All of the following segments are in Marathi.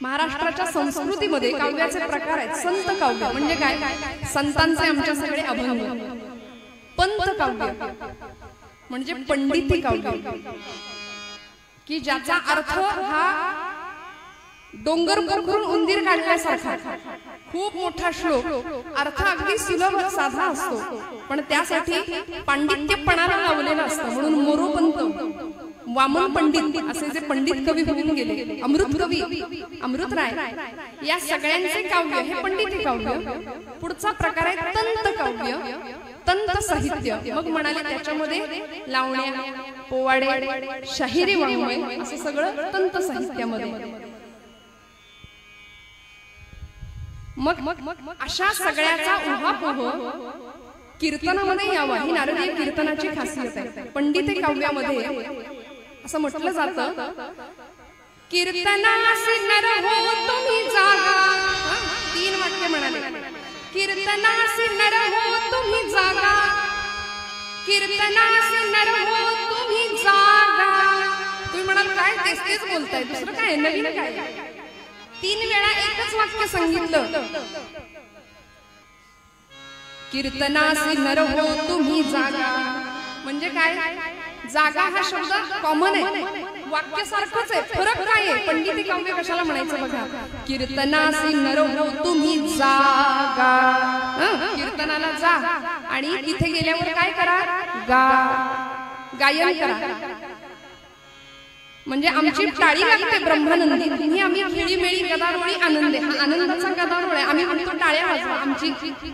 महाराष्ट्राच्या संस्कृतीमध्ये काव्याचे प्रकार आहेत। संत काव्य म्हणजे काय? संतांचे आमच्या सगळे अभंग। पंत काव्य म्हणजे पंडिती काव्य, की ज्याचा अर्थ हा डोंगर पोखरून उंदीर काढल्यासारखा, खूप मोठा श्लोक, अर्थ अगदी सुलभ साधा असतो, पण त्यासाठी पांडित्यपणाला लावलेला असतो। म्हणून मोरोपंत, वामन पंडित असे जे पंडित कवी होऊन गेले, अमृत कवी, अमृतराय, या सगळ्यांचे काव्य हे पंडिती काव्य। पुढचा प्रकार आहे तंत काव्य, तंत साहित्य। मग म्हणाले त्याच्यामध्ये लावण्या, पोवाडे, शाहिरी वाङ्मय असं सगळं तंत साहित्यामध्ये। मग अशा सगळ्याचा उहापोह कीर्तनामध्ये यावा, ही नारदीय कीर्तनाची खासियत आहे। पंडिती काव्यामध्ये असं म्हटलं जातं, कीर्तनासी नर हो तुम्ही जागा, 3 वाक्य म्हणाले, कीर्तनासी नर हो तुम्ही जागा, कीर्तनासी नर हो तुम्ही जागा। तुम्ही म्हणाल काय तेच बोलताय, दुसरं काय नवीन काय? 3 वेळा एकच वाक्य सांगितलं, कीर्तनासी नर हो तुम्ही जागा। म्हणजे काय? जागा हा शब्द कॉमन आहे, वाक्य सारखंच आहे, फरक काय आहे? पंडिती काव्य कशाला म्हणायचं बघा, कीर्तनासी नर हो तुम्ही जागा, कीर्तनाला जा आणि तिथे गेल्यावर काय करा? गायन करा। म्हणजे आमची टाळी लागते ब्रह्मानंदी, तुम्ही आम्ही खेळीमेळी गदारोळी आनंद, हा आनंदाचा गदारोळ आहे, आम्ही म्हणतो टाळ्या वाजवा, आमची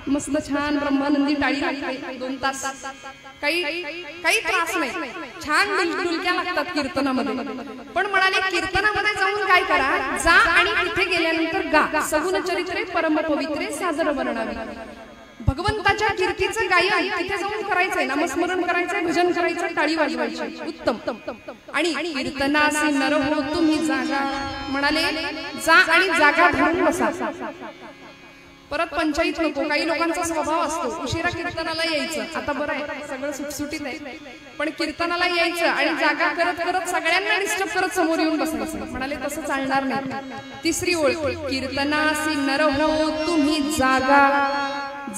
मस्त छान ब्रह्मानंदी टाळी लागते 2 तास, काही त्रास नाही, छान डुलक्या लागतात कीर्तनामध्ये। पण म्हणाले कीर्तनामध्ये जाऊन काय करा? जा आणि तिथे गेल्यानंतर गा, सगुण चरित्रे परम पवित्रे सादर वर्णावी। भगवंताच्या कीर्तीचं गायन तिथे जाऊन करायचंय, नामस्मरण करायचंय, भजन करायचं, टाळी वाजवायची, उत्तम। आणि कीर्तनासी नर हो तुम्ही जागा, म्हणाले जा आणि जागा धरून बसा। परत पंचायत नको, काही लोकांचा स्वभाव असतो उशिरा कीर्तनाला यायचं, आता बरं आहे सगळं सुटसुटीत आहे, पण कीर्तनाला यायचं आणि जागा करत करत सगळ्यांना डिस्टर्ब करत समोर येऊन बसायचं। म्हणाले तसं चालणार नाही। 3री ओळ, कीर्तनासी नर हो तुम्ही जागा,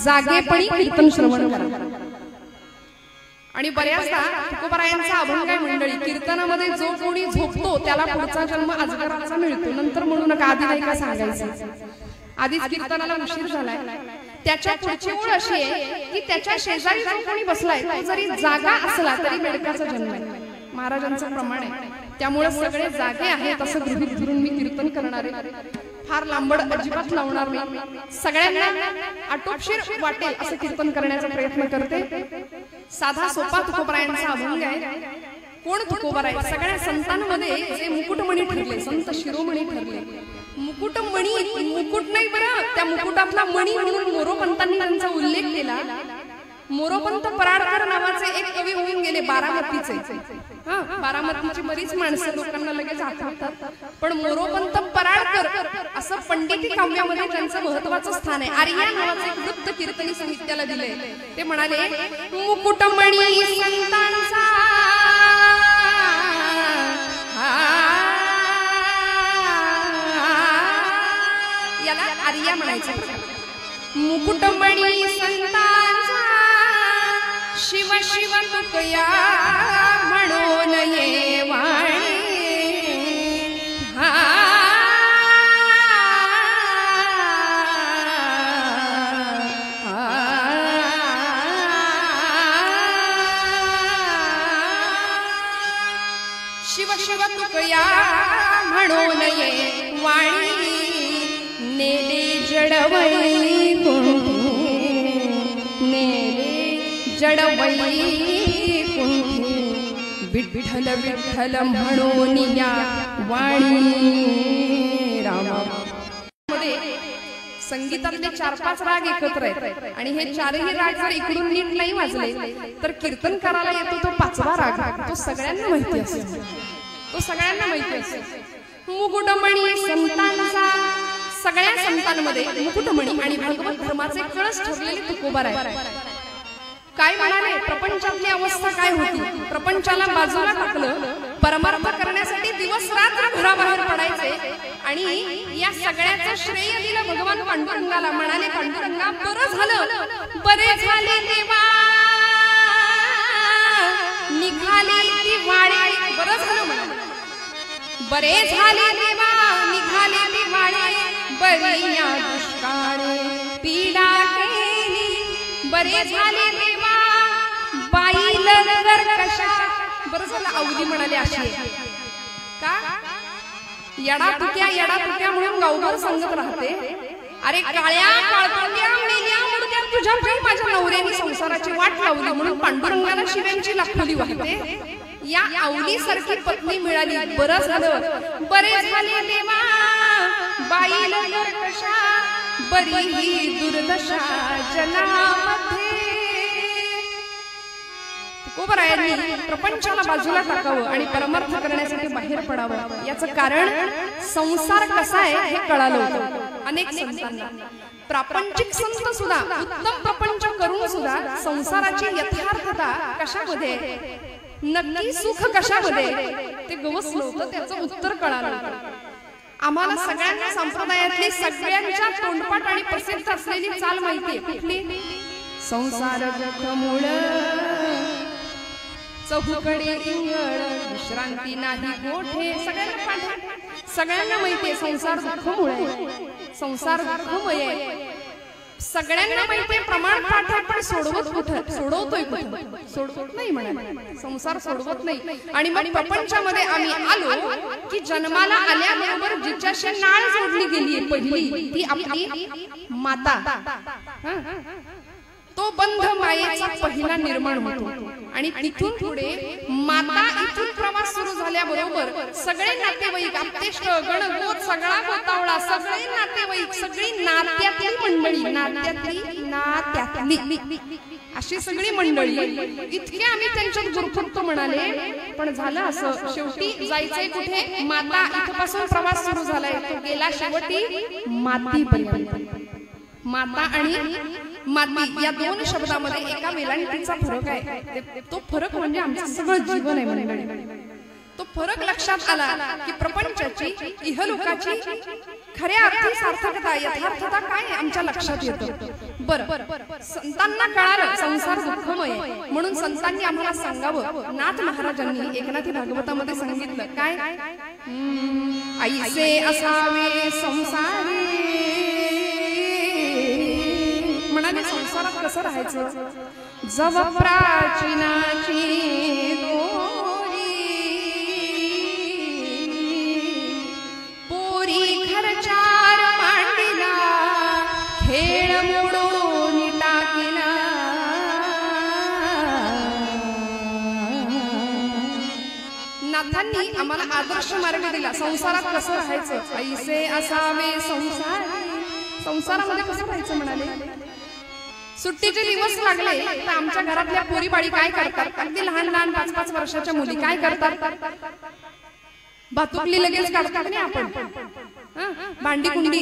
जागेपणी कीर्तन श्रवण करा। आणि बऱ्याचदा तुकोबारायांचा अभंग आहे मंडळी, कीर्तनामध्ये जो कोणी झोपतो त्याला पुढचा जन्म अजगराचा मिळतो। नंतर म्हणू नका, आधी नाही का सांगायचं, आधीच कीर्तनाला उशीर झालाय। त्याच्या पुढची ओळ अशी आहे की त्याच्या शेजारी जो कोणी बसलाय तो जरी जागा असला तरी बेडकाचा जन्म आहे, महाराजांचं प्रमाण आहे। त्यामुळे सगळे जागे आहेत असं गृहीत धरून मी कीर्तन करणार आहे, फार लांबड अजिबात लावणार नाही, सगळ्यांना आटोपशीर वाटेल असं कीर्तन करण्याचा प्रयत्न करते। साधा सोपा तुकोबारायांचा अभंग आहे। कोण तुकोबाराय? सगळ्या संतांमध्ये जे मुकुटमणी ठरले, संत शिरोमणी ठरले। मुकुटमणी, मुकुट नाही बरं, त्या मुकुटातला मणी म्हणून मोरोपंतांनी त्यांचा उल्लेख केला। मोरोपंत पराडकर नावाचे एक कवी होऊन गेले, बारामतीचे। बारामतीची बरीच माणसं लोकांना लगेच आठवतात, पण मोरोपंत पराडकर असं पंडिती काव्यामध्ये त्यांचं महत्वाचं स्थान आहे। आर्या नावाचे एक वृत्त कीर्तनी साहित्याला दिले। ते म्हणाले, मुकुटमणी संतांचा याला आर्या म्हणायचं। मुकुटमणी संतांचा शिव शिव तुकया म्हणून ये वाणी, शिव शिव तुकया म्हणून ये वाणी, नेले जडवई नेले जडवई कुंठी, विठ्ठल विठ्ठल म्हणून या वाणी। रामामध्ये संगीतातले 4-5 राग एकत्र आहेत आणि हे 4ही राग जर इकडून नीट नाही वाजले तर कीर्तन करायला येतो तो 5वा राग, तो सगळ्यांना माहिती असतो, तो सगळ्यांना माहिती असतो। मुकुटमणी संतांचा, सगळ्या संतांमध्ये मुकुटमणी आणि भागवत धर्माचे कळस ठरलेले तुकोबाराय। काय म्हणाले? प्रपंचातली अवस्था काय होती? प्रपंचाला बाजूला टाकलं, परमार्थ करण्यासाठी दिवस रात्र घराबाहेर पडायचे आणि या सगळ्याचं श्रेय दिलं भगवान पांडुरंगाला. म्हणाले पांडुरंगा बरं झालं, बरे झाले देवा निघाले ती वाळे. बरं झालं म्हणाले, बरे झाले देवा निघाले ती वाळे, बरी या दुष्काळे पीडा केली. बरे झाले देवा बाई लंगर कशा. बरं झालं अवधी म्हणाले अशी का येडा तुक्या म्हणून गावभर सांगत राहते. अरे काळ्या काळतोंड्या मेल्या मुडद्या तुझ्या पायी माझ्या नवऱ्याने संसाराची वाट लावली म्हणून पांडुरंगाला शिव्यांची लाखोली वाहते. या अवली सारखी पत्नी मिळाली. बरं झालं, बरे झाले देवा बाई लंगर कशा, बरी ही दुर्दशा जनामध्ये. तुकोबरायांनी प्रपंचाला बाजूला टाकावं आणि परमार्थ करण्यासाठी बाहेर पडावं. याचं कारण संसार कसा आहे हे कळालं होतं अनेक संतांना. प्रापंचिक संत सुद्धा उत्तम प्रपंच करून सुद्धा संसाराची यथार्थता कशामध्ये, नक्की सुख कशामध्ये ते गवसलं होतं. त्याचं उत्तर कळालं. आम्हाला सगळ्यांना संप्रदायातली सगळ्यांच्या तोंडपाठ आणि प्रसिद्ध असलेली चाल माहिती आहे. कुठली? संसार जखमूळ चौकडे इंगळ विश्रांती नाही गोठे. सगळ्यांना माहितीये संसार दुःखमूळ आहे, संसार दुःखमय आहे. सगळ्यांना माहितीये प्रमाण पाठ आहे, पण सोडवतोय कुठं? सोडवत नाही म्हणाले, संसार सोडवत नाही. आणि मग प्रपंचामध्ये आम्ही आलो की जन्माला आल्याबरोबर जिच्याशी नाळ जोडली गेली पहिली ती आपली माता. तो बंध मायेचा पहिला निर्माण होतो आणि तिथून पुढे माता इथून प्रवास सुरू झाल्याबरोबर सगळे नातेवाईक आप्तेष्ट गणगोत सगळा गोतावळा सगळे नातेवाईक सगळी नात्यातली मंडळी नात्यातली अशी सगळी मंडळी इतके आम्ही त्यांच्यात गुरफटतो म्हणाले. पण झालं असं, शेवटी जायचंय कुठे? माता. इथपासून प्रवास सुरू झालाय, तो गेला शेवटी मातीपर्यंत. माता आणि माती या दोन शब्दामध्ये एका वेलांटीचा फरक आहे. तो फरक म्हणजे आमचं सगळं जीवन आहे मंडळी. तो फरक लक्षात आला की प्रपंचाची इहलोकाची खऱ्या अर्थी सार्थकता यथार्थता काय आमच्या लक्षात येतं. बरं, संतांना कळालं संसार दुःखमय म्हणून संतांनी आम्हाला सांगावं. नाथ महाराजांनी एकनाथी भागवतामध्ये सांगितलं काय? ऐसे असावे संसारी. म्हणाले संसारात कसं राहायचं? जव प्राचीनाची दोरी पोरी घरचार मांडिला खेळ मोडून टाकिला. नाथांनी आम्हाला आदर्श मार्ग दिला संसारात कसं राहायचं. ऐसे असावे संसारी. संसारामध्ये कसं राहायचं म्हणाले. सुट्टीचे दिवस लागले तर आमच्या घरातल्या पोरी बाळी काय करतात? अगदी लहान लहान 5-5 वर्षाच्या मुली काय करतात? भातुकली लगेच काढतात नाही आपण, भांडी कुंडी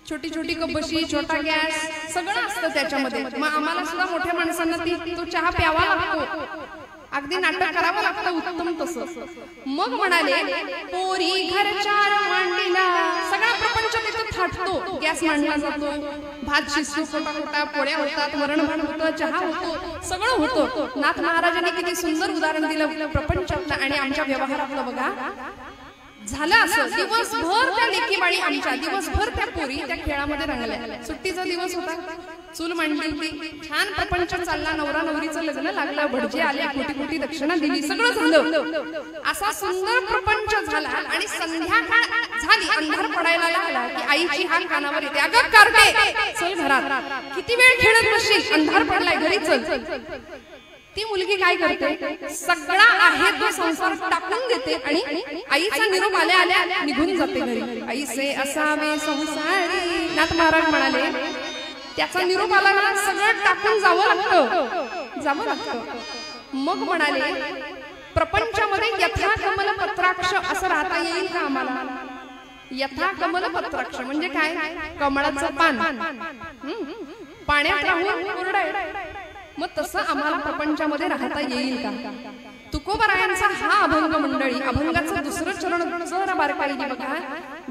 छोटी छोटी कपबशी छोटा गॅस सगळं असतं त्याच्यामध्ये. मग आम्हाला सुद्धा मोठ्या माणसांना तो चहा प्यावा लागतो, अगदी नाटक करावं लागतं उत्तम तसं. मग म्हणाले पोरी घरचार मांडीला. सगळा प्रपंच तिथं थाटतो. गॅस मांडला जातो, भात शिजतो, खोटा पोळ्या होतात, वरण भात होतं, चहा होतो, सगळं होतं. नाथ महाराजांनी किती सुंदर उदाहरण दिलं प्रपंचातलं आणि आमच्या व्यवहारातलं. बघा झालं असं, दिवसभर त्या लेकीबाळी आमच्या, दिवसभर त्या पोरी त्या खेळामध्ये रंगल्या. सुट्टीचा दिवस होता, चूल मांडली होती, छान प्रपंच चालला, नवरा नवरीचं लग्न लागलं, भटजी आले, कोटी दक्षिणा दिली, सगळं झालं. असा सुंदर प्रपंच झाला आणि संध्याकाळ झाली, अंधार पडायला लागला की आईची हाक कानावर येते, अगं कारके चल घरात, किती वेळ खेळत बसशील, अंधार पडलाय घरी चल. ती मुलगी काय करते? सगळा आहे तो संसार टाकून देते आणि आईचा निरोप आल्या आल्या निघून जाते घरी. ऐसे असावे संसारी. नाथ महाराज म्हणाले त्याचा निरोप आला ना सगळं टाकून जावं लागतं. मग म्हणाले प्रपंचामध्ये यथा कमल पत्राक्ष असं राहता येईल का आम्हाला? यथा कमल पत्राक्ष म्हणजे काय? कमळाचं पान पाण्यात राहून कोरडं. मग तसं आम्हाला प्रपंचामध्ये राहता येईल का? तुकोबारायांचा हा अभंग मंडळी, अभंगाचं दुसरं चरण जरा बारकाईने बघा.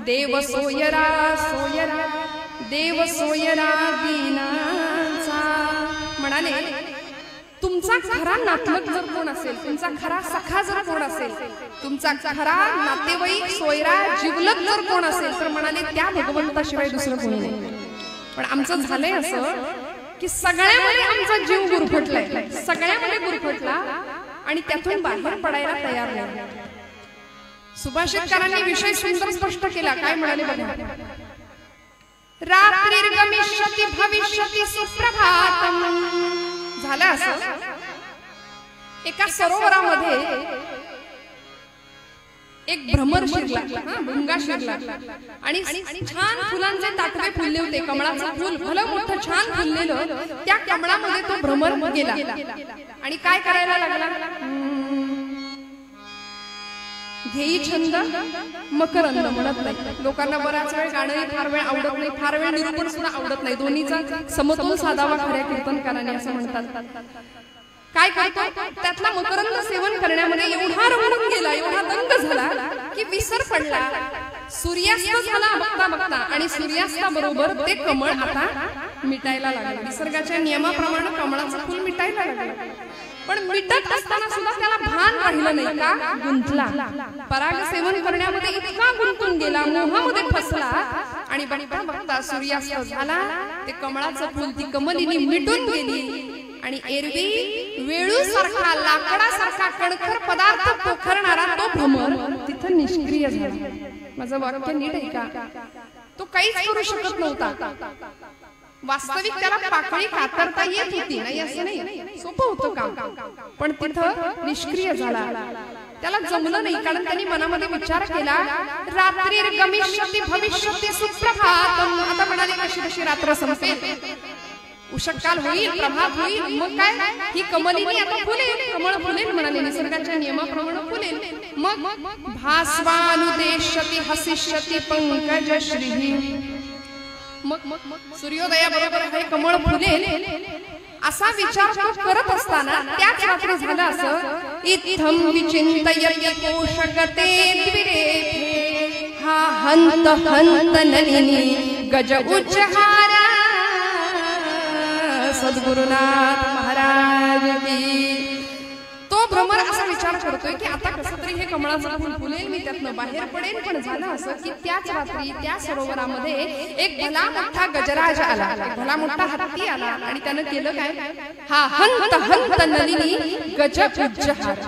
देव सोयरा सोयरा देव सोयरा दीनाचा म्हणाले, तुमचा खरा नातलग जर कोण असेल, तुमचा खरा सखा जर कोण असेल, तुमचा खरा नातेवाईक सोयरा जिवलग जर कोण असेल तर म्हणाले त्या भगवंताशिवाय दुसरं कोणी नाही. पण आमचं झालंय असं की सगळ्यामध्ये आमचा जीव गुरफटलाय, सगळ्यामध्ये गुरफटला आणि त्यातून बाहेर पडायला तयार नाही. सुभाषितकारांनी विषय सुंदर स्पष्ट केला. काय म्हणाले बघा. रात्रिर्गमिष्यति भविष्यति सुप्रभातम. झालं असं, एका सरोवरामध्ये एक भ्रमर शिरला, भुंगा शिरला आणि छान फुलांचे ताटवे फुलले होते. कमळाचं फुल भलं मोठं छान फुललेलं, त्या कमळामध्ये तो भ्रमर गेला आणि काय करायला लागला. घेई छंद मकरंद म्हणत नाही. लोकांना बराच वेळ गाणंही फार वेळ आवडत नाही, फार वेळ निरूपण सुद्धा आवडत नाही. दोन्हीचा समतोल साधावा खऱ्या कीर्तनकारांनी असं म्हणतात. काय करतो, त्यातला मकरंद सेवन करण्यामध्ये एवढा रमून गेला, एवढा दंग झाला की विसर पडला. सूर्यास्त झाला बघता बघता आणि सूर्यास्ताबरोबर ते कमळ आता मिटायला लागले. निसर्गाच्या नियमाप्रमाणे कमळाचं फुल मिटायला लागलं. पण मिटत असताना सुद्धा त्याला भान राहिलं नाही. का गुंतला, पराग सेवन करण्यामध्ये इतका गुंतून गेला, मोहामध्ये फसला आणि बघता बघता सूर्यास्त झाला. ते कमळाचं फुल, ती कमलिनी मिटून गेली आणि एरवी वेळूसारखा लाकडासारखा कणखर पदार्थ पोखरणारा तो भ्रमर तिथं निष्क्रिय झाला. माझं वाक्य नीट आहे का. तो काहीच करू शकत नव्हता. वास्तविक त्याला पाकळी कातरता येत होती, नाही असं नाही, सोपं होतं काम, पण तिथं निष्क्रिय झाला. त्याला जमलं नाही, कारण त्यांनी मनामध्ये विचार केला. रात्रिर्गमिष्यति भविष्यति सुप्रभातम. आता म्हणाले कशी कशी रात्र संपेल, उषःकाल होईल, प्रभात होईल, मग काय ही कमलिनी आता फुलेल, कमळ फुलेल म्हणाले, निसर्गाच्या नियमाप्रमाणे फुलेल. मग भास्वानुदेश्यति हसिष्यति पंकजश्री. मग सूर्योदयाबरोबर हे कमळ फुलेल असा विचार तो करत असताना त्याच रात्री झालं असं. इत्थं विचिंतयति कोशगते द्विरेफे हा हंत हंत नलिनी गज उच्चहारा. सद्गुरुनाथ महाराज की. तो भ्रमर असा विचार करतोय की आता कसं तरी हे कमळाचं फुल फुलेल, मी त्यातनं बाहेर पडेल. पण झालं असं की त्याच रात्री त्या सरोवरामध्ये एक भला मोठा गजराज आला, एक भला मोठा हत्ती आला आणि त्यानं केलं काय. हा हंत हंत नलिनी गज उच्चहार.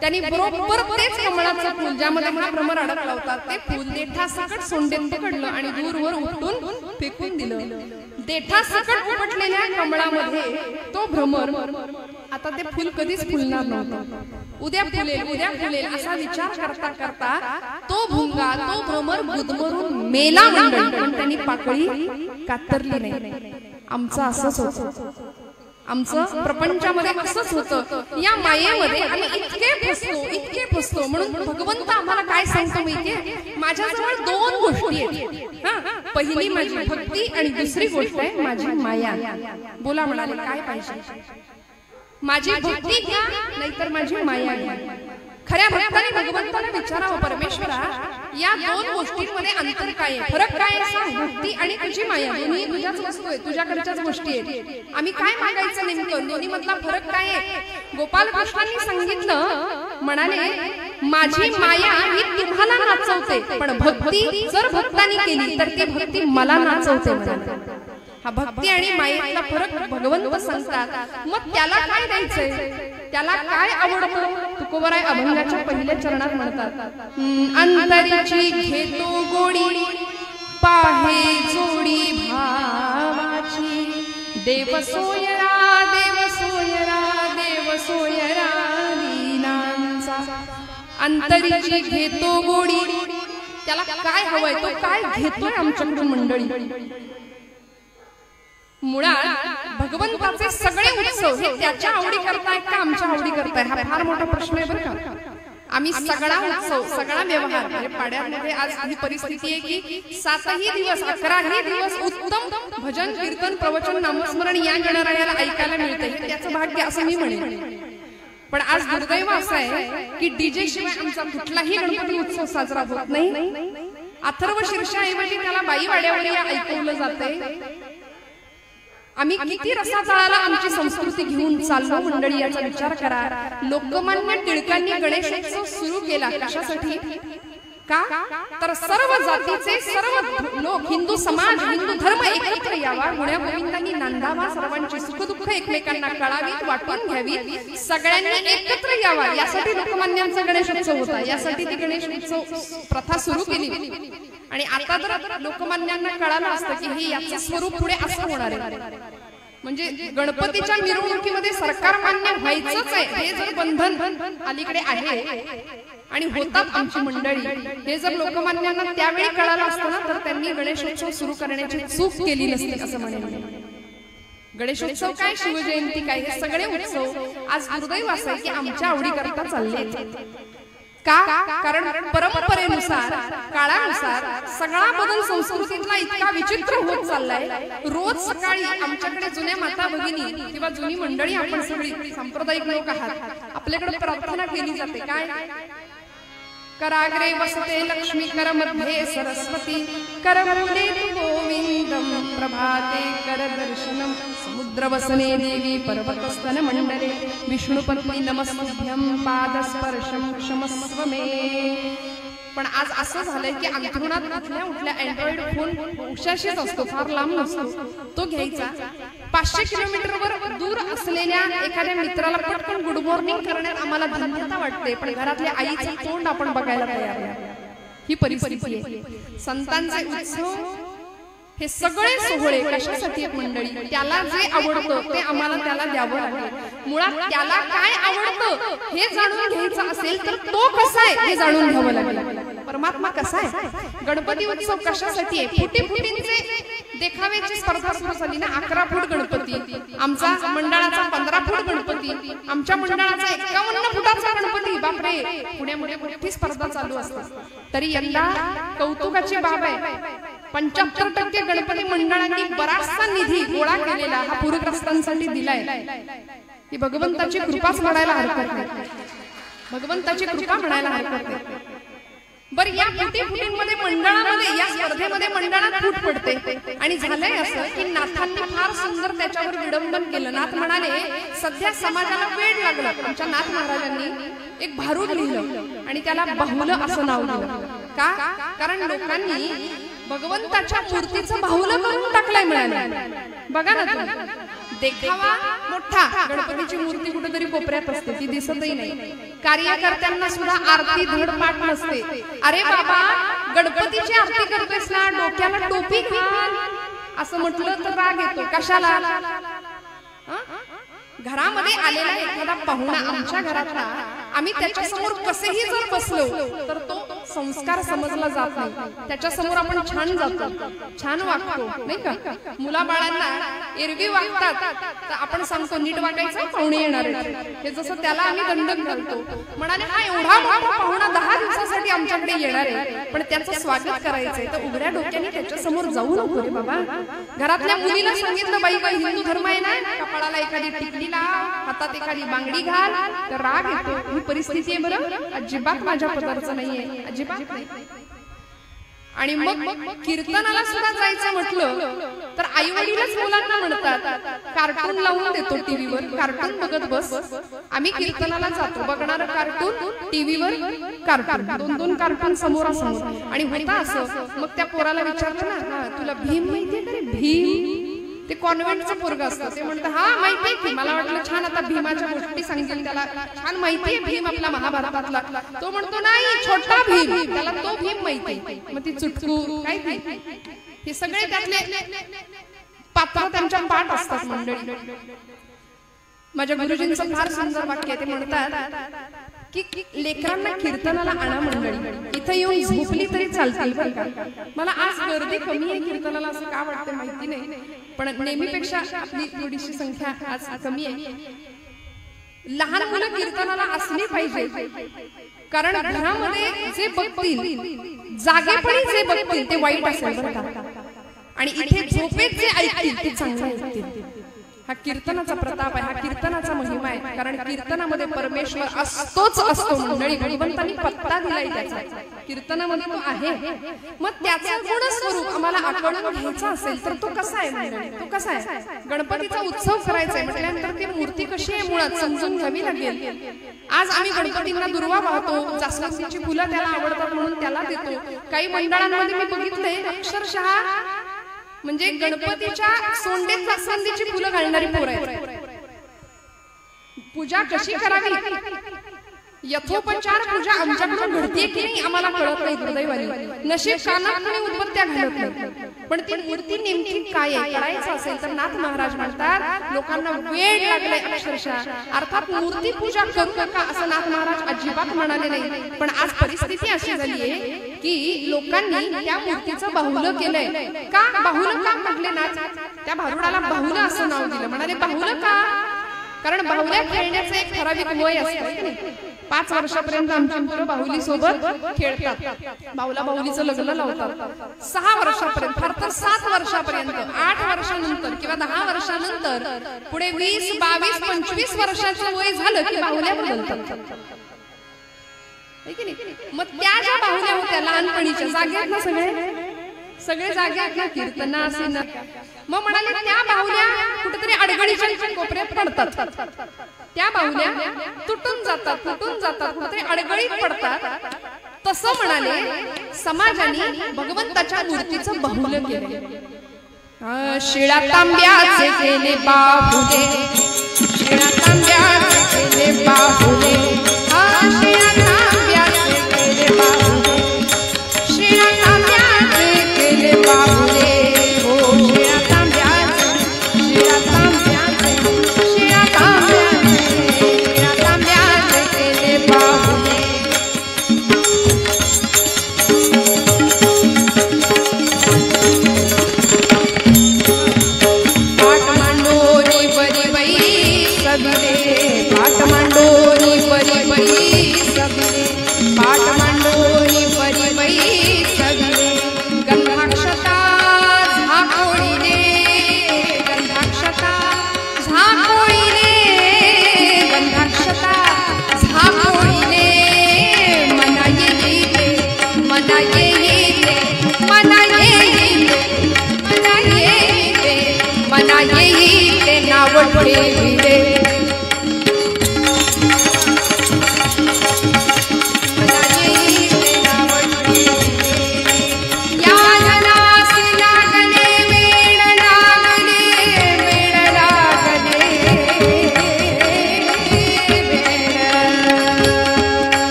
त्यांनी बरोबर तेच कमळाचं फुल ज्यामध्ये हा भ्रमर अडकला होता ते फुल देठासकट सोंडेत पकडलं आणि दूरवर उपटून फेकून दिलं. देठासकट उपटलेल्या कमळामध्ये तो भ्रमर आता ते फुल कधीच फुलणार नव्हतं. उद्या फुलेल उद्या फुलेल असा विचार करता करता तो भुंगा, तो भ्रमर गुदमरून मेला मंडळ. पण त्यांनी पाकळी कातरली नाही. आमचं असंच होतं, आमचं प्रपंचामध्ये असंच होतं. या मायेमध्ये आम्ही इतके फसतो. म्हणून भगवंत आम्हाला काय सांगतो माहितीये, माझ्याजवळ दोन गोष्टी आहेत. पहिली माझी भक्ती आणि दुसरी गोष्ट आहे माझी माया. बोला म्हणाले काय पाहिजे. माझी भक्ती घ्या नाहीतर माझी माया घ्या. खऱ्या भक्ताने भगवंताला विचारावं, परमेश्वरा या दोन गोष्टींमध्ये अंतर काय आहे, फरक काय आहे. भक्ती आणि तुझी माया दोन्ही तुझ्याच वस्तू आहे, तुझ्याकडच्याच गोष्टी आहेत. आम्ही काय मागायचं नेमकं, दोन्ही मधला फरक काय आहे. गोपाल कृष्णांनी सांगितलं, म्हणाले माझी माया ही तुम्हाला नाचवते, पण भक्ती जर भक्तांनी केली तर ती भक्ती मला नाचवते. हा भक्ती आणि मायेतला फरक भगवंत सांगतात. मग त्याला काय द्यायचंय, त्याला काय आवडतं. तुकोबाराय अभंगाच्या पहिल्या चरणात म्हणतात, अंतरीची घेतो गोडी पाहे जोडी भावाची. देव सोयरा देव सोयरा देव सोयरा दीनांचा. अंतरीची घेतो गोडी, त्याला काय हवंय, तो काय घेतोय आमच्याकडून मंडळी. मुळात भगवंताचे सगळे उत्सव हे त्याच्या आवडी करताय का आमच्या आवडी करताय, हा फार मोठा प्रश्न आहे बरं का. आम्ही सगळा उत्सव सगळा व्यवहार म्हणजे पाड्यामध्ये आज ही परिस्थिती आहे की 7ही दिवस 11ही दिवस उत्तम भजन कीर्तन प्रवचन नामस्मरण या गणरायाला ऐकायला मिळते. त्याचं भाग्य असं मी म्हणेन. पण आज दुर्दैव असं आहे की डीजे शिवाय आमचा कुठलाही गणपती उत्सव साजरा होत नाही. अथर्व शीर्षाऐवजी त्याला बाई वाड्यावर ऐकवलं जाते. आम्ही किती रसातळाला आमची संस्कृती घेऊन चाललो मंडळी याचा विचार करा. लोकमान्य टिळकांनी गणेशोत्सव सुरू केला कशासाठी? का तर सर्व जातीचे सर्व लोक, हिंदू समाज, हिंदू धर्म एकत्र यावा, गुण्या गोविंदांनी नांदावा, सर्वांची सुखदुःख एकमेकांना कळावीत, वाटून घ्यावी, सगळ्यांनी एकत्र यावा यासाठी लोकमान्यांचा गणेशोत्सव होता. यासाठी ती गणेशोत्सव प्रथा सुरू केली. आणि आता तर लोकमान्यांना कळालं असतं की हे याचं स्वरूप पुढे असं होणार आहे. म्हणजे गणपतीच्या मिरवणुकीमध्ये सरकार मान्य व्हायचंच आहे हे जर बंधन अलीकडे आहे आणि होतात आमची मंडळी, हे जर लोकमान्यांना त्यावेळी कळालं असतं ना तर त्यांनी गणेशोत्सव सुरू करण्याची चूक केली नसती असं म्हणेन. गणेशोत्सव काय, शिवजयंती काय, हे सगळे उत्सव आज दुर्दैव असं आहे की आमच्या आवडीकरता चालले. का? कारण परंपरेनुसार, काळानुसार सगळा बदल संस्कृतीतला इतका विचित्र होत चाललाय. रोज सकाळी आमच्याकडे जुन्या माता भगिनी किंवा जुनी मंडळी, आपण सगळी सांप्रदायिक लोक आहात, आपल्याकडे प्रार्थना केली जाते. काय? कराग्रे वसते लक्ष्मी, कर मध्ये सरस्वती, करमुले गोविंदम, प्रभाते कर दर्शनम, समुद्र वसने देवी पर्वतस्तन मंडले, विष्णुपत्नी नमस्तुभ्यं, पादस्पर्शम क्षमस्व मे. पण आज असं झालंय की अंथरुणात उठल्या उठल्या अँड्रॉइड फोन उशाशीच असतो, फार लांब नसतो, तो घ्यायचा. 500 किलोमीटरवर दूर असलेल्या एखाद्या मित्राला पटकन गुड मॉर्निंग करण्यात आम्हाला धन्यता वाटते, पण घरातल्या आईचं तोंड आपण बघायला तयार नाही. ही परिस्थिती आहे. संतांचे उत्सव हे सगळे सोहळे कशासाठी मंडळी? त्याला जे आवडतं ते आम्हाला त्याला द्यावं लागेल. मुळात त्याला काय आवडतं हे जाणून घ्यायचं असेल तर तो कसा आहे हे जाणून घ्यावं लागेल. परमात्मा कसा आहे? गणपती उत्सव कशासाठी आहे? फुटींचे देखाव्याची स्पर्धा सुरू झाली ना. 11 फूट गणपती, आमचा मंडळाचा 15 फूट गणपती, आमच्या मंडळाचा 51 फुटाचा गणपती. बापरे, पुण्यामध्ये मोठी स्पर्धा चालू असते. तरी यंदा कौतुकाची बाब आहे, 75% गणपती मंडळांनी बराचसा निधी गोळा केलेला हा पूरग्रस्तांसाठी दिलाय. ही भगवंताची कृपाच म्हणायला हरकत नाही. भगवंताची कृपा म्हणायला हरकत नाही. बरं, या फुटींमध्ये मंडळामध्ये, या स्पर्धेमध्ये मंडळात फूट पडते आणि झालंय असं की नाथांनी फार सुंदर त्याच्यावर विडंबन केलं. नाथ म्हणाले सध्या समाजाला वेळ लागला. आमच्या नाथ महाराजांनी एक भारूड लिहिलं आणि त्याला बाहुलं असं नाव दिलं. का? कारण लोकांनी भगवंताच्या मूर्तीचं बाहुलं करून टाकलंय म्हणाले. बघा ना तुम्ही, देखावा मोठा, गणपतीची मूर्ती कुठेतरी कोपऱ्यात असते, ती दिसतही नाही. कार्यकर्त्यांना सुद्धा आरती धड पाठ नसते. अरे बाबा, गणपतीची आरती करतोयस ना, डोक्याला टोपी घाल असं म्हटलं तर राग येतो. कशाला? घरामध्ये आलेला एखादा पाहुणा आमच्या घरातला, आम्ही त्याच्या समोर कसेही जर बसलो तर तो संस्कार समजला जात नाही. त्याच्या समोर आपण छान जातो, छान वागतो, नाही का? मुलाबाळांना एरवी वागतात तर आपण सांगतो नीट वागायचं, पाहुणे येणार आहेत, हे जसं त्याला आम्ही दंडक घालतो. म्हणाले हा एवढा मोठा पाहुणा 10 दिवसासाठी आमच्याकडे येणार आहे, पण त्याचं स्वागत करायचंय तर उघड्या डोक्याने त्याच्या समोर जाऊ नको रे बाबा. घरातल्या मुलीला सांगितलं बाई बाई हिंदू धर्म आहे ना, कपाळाला एखादी टिकली लाव, हातात एखादी बांगडी घाल, तर राग येतो. ही परिस्थिती आहे बरं, अजिबात माझ्या पदार्थ नाहीये, अजिबात नाही. आणि मग कीर्तनाला सुद्धा जायचं म्हटलं तर आई वडीलच मुलांना म्हणतात कार्टून लावून देतो टीव्हीवर, कार्टून बघत बस. आम्ही कीर्तनाला जातो, बघणार कार्टून, टीव्हीवर कार्टून, 2-2 कार्टून समोरासमोर. आणि होता असं, मग त्या पोराला विचारलं ना, तुला भीम माहितीये का रे? भीम, ते कॉन्व्हेंटचं पोरगं असतं, ते म्हणतं हा माहितीये की. मला वाटलं छान आता भीमाच्या गोष्टी सांगेल, त्याला छान माहितीये भीम आपला महाभारतातला. तो म्हणतो नाही, छोटा भीम, त्याला तो भीम माहिती. मग ती चुटकू काय ती, हे सगळे त्यातले पात्र त्यांच्या पाठ असतात मंडळी. माझ्या गुरुजींचं फार सुंदर वाक्य आहे, ते म्हणतात की लेकरांना कीर्तनाला आणा मंडळी, इथं येऊन झोपली तरी चालतील बरं का. मला आज गर्दी कमी आहे कीर्तनाला असं का वाटतं माहिती नाही, पण नेहमीपेक्षा आपली थोडीशी संख्या आज कमी आहे. लहान मुलं कीर्तनाला असली पाहिजे, कारण घरामध्ये जे बघतील, जागेपणी जे बघतील ते वाईट असेल बरं का, आणि इथे झोपेत जे ऐकतील ते चांगलं ऐकतील. हा कीर्तनाचा प्रताप आहे, हा कीर्तनाचा महिमा आहे. कारण कीर्तनामध्ये परमेश्वर असतोच असतो मंडळी. भगवंतांनी पत्ता दिलाय त्याचा, कीर्तनामध्ये तो आहे. मग त्याचा गुण स्वरूप आम्हाला आकळून घ्यायचा असेल तर तो कसा आहे मंडळी? तो कसा आहे? गणपतीचा उत्सव करायचा आहे म्हटल्यानंतर ती मूर्ती कशी आहे मुळात समजून घ्यावी लागेल. आज आम्ही गणपतींना दुर्वा वाहतो, जास्वंदीची फुलं त्याला आवडतात म्हणून त्याला देतो. काही मंडळांमध्ये मी बघितलंय अक्षरशः म्हणजे गणपतीच्या सोंडेत जास्वंदीची फुलं घालणारी पोरं आहेत. पूजा कशी करावी, यथोपचार पूजा आमच्याकडून घडते की नाही आम्हाला कळत नाही. दुर्दैवाने नशीब कानात कोणी उदबत्त्या घालत नाही. पण ती मूर्ती नेमकी काय आहे करायचं असेल तर नाथ महाराज म्हणतात लोकांना वेळ लागलाय अक्षरशः. अर्थात मूर्ती पूजा करू नका असं नाथ महाराज अजिबात म्हणाले नाही. पण आज परिस्थिती अशी झाली आहे की लोकांनी त्या मूर्तीचं बाहुलं केलंय. का बाहुलं का म्हटले ना? त्या भारुडाला बाहुलं असं नाव दिलं. म्हणाले बाहुलं का? कारण बाहुल्या खेळण्याचं एक ठराविक वय असतं. 5 वर्षापर्यंत आमची मुलं बाहुली सोबत खेळतात, बाहुला बाहुलीचं लग्न लावतात. 6 वर्षापर्यंत, फार तर 7 वर्षापर्यंत, 8 वर्षानंतर किंवा 10 वर्षानंतर पुढे 20, 22, 25 वर्षाचं वय झालं की बाहुल्या बदलतात. मग त्या ज्या बाहुल्या होत्या लहानपणीच्या जागे आहेत ना, सगळे जागे आहेत ना, कीर्तना असे ना. मग म्हणाले त्या बाहुल्या कुठेतरी अडगळीच्या कोपऱ्यात पडतात. त्या बाहुल्या तुटून जातात, कुठेतरी अडगळीत पडतात. तसं म्हणाले समाजाने भगवंताच्या मूर्तीचं बाहुलं केलं. शिळा तांब्याचे केले बाहुले, शिळा तांब्याचे केले बाहुले, शिळा तांब्याचे केले बाहुले, शिळा तांब्याचे केले बाहुले.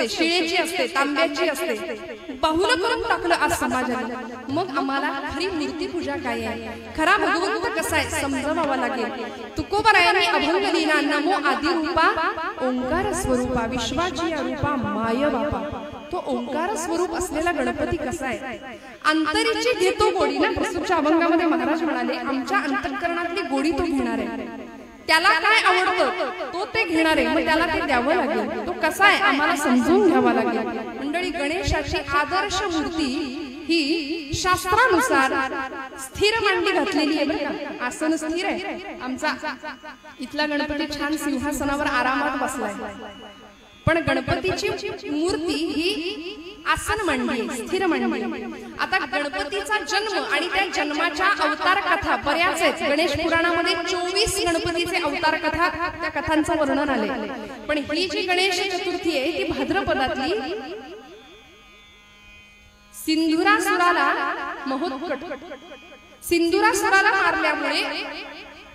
शिळेची असते, तांब्याची असते, बाहुलं करून टाकलं आज समाजाने. मग आम्हाला खरी मूर्ती पूजा काय आहे, खरा भगवंत कसा आहे समजावा लागेल. तुकोबरायांनी अभंग लिहिला. नमो आदि रूपा ओंकार स्वरूपा विश्वाची रूपा माय बापा. तो ओंकार स्वरूप असलेला गणपती कसा आहे? अंतरीची घेतो गोडी ना. प्रसूतच्या अभंगामध्ये महाराज म्हणाले आमच्या अंतःकरणातली गोडी तो घेणार आहे. त्याला काय आवडतं तो ते घेणार आहे. मग त्याला ते द्यावं लागेल. तो कसा आहे आम्हाला समजून घ्यावा लागेल. मंडळी गणेशाची आदर्श मूर्ती ही शास्त्रानुसार स्थिर मांडी घातलेली आहे बरं का. आसन स्थिर आहे. आमचा इथला गणपती छान सिंहासनावर आरामात बसलाय. पण गणपतीची मूर्ती ही आसन मांडी, स्थिर मांडी. आता गणपतीचा जन्म आणि त्या जन्माच्या अवतार कथा बऱ्याच आहेत. गणेश पुराणामध्ये 24 गणपतीचे अवतार कथा, त्या कथांचं वर्णन आले. पण ही जी गणेश चतुर्थी आहे ती भाद्रपदातली. सिंधुरासुराला महोत्कट, सिंधुरासुराला मारल्यामुळे